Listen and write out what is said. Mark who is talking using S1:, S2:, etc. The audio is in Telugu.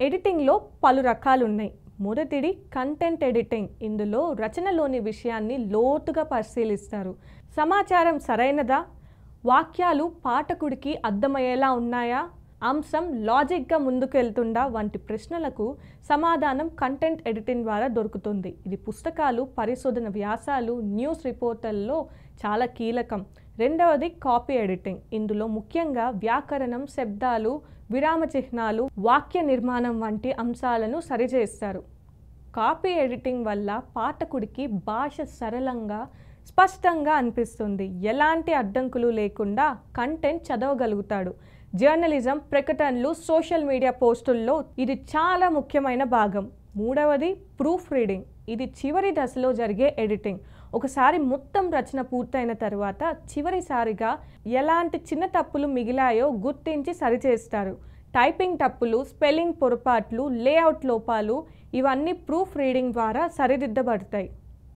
S1: ఎడిటింగ్లో పలు రకాలు ఉన్నాయి. మొదటిది కంటెంట్ ఎడిటింగ్. ఇందులో రచనలోని విషయాన్ని లోతుగా పరిశీలిస్తారు. సమాచారం సరైనదా, వాక్యాలు పాఠకుడికి అర్థమయ్యేలా ఉన్నాయా, అంశం లాజిక్గా ముందుకెళ్తుందా వంటి ప్రశ్నలకు సమాధానం కంటెంట్ ఎడిటింగ్ ద్వారా దొరుకుతుంది. ఇది పుస్తకాలు, పరిశోధన వ్యాసాలు, న్యూస్ రిపోర్టర్లలో చాలా కీలకం. రెండవది కాపీ ఎడిటింగ్. ఇందులో ముఖ్యంగా వ్యాకరణం, శబ్దాలు, విరామ చిహ్నాలు, వాక్య నిర్మాణం వంటి అంశాలను సరిచేస్తారు. కాపీ ఎడిటింగ్ వల్ల పాఠకుడికి భాష సరళంగా, స్పష్టంగా అనిపిస్తుంది. ఎలాంటి అడ్డంకులు లేకుండా కంటెంట్ చదవగలుగుతాడు. జర్నలిజం, ప్రకటనలు, సోషల్ మీడియా పోస్టుల్లో ఇది చాలా ముఖ్యమైన భాగం. మూడవది ప్రూఫ్ రీడింగ్. ఇది చివరి దశలో జరిగే ఎడిటింగ్. ఒకసారి మొత్తం రచన పూర్తయిన తర్వాత చివరిసారిగా ఎలాంటి చిన్న తప్పులు మిగిలాయో గుర్తించి సరిచేస్తారు. టైపింగ్ తప్పులు, స్పెల్లింగ్ పొరపాట్లు, లేఅవుట్ లోపాలు ఇవన్నీ ప్రూఫ్ రీడింగ్ ద్వారా సరిదిద్దబడతాయి.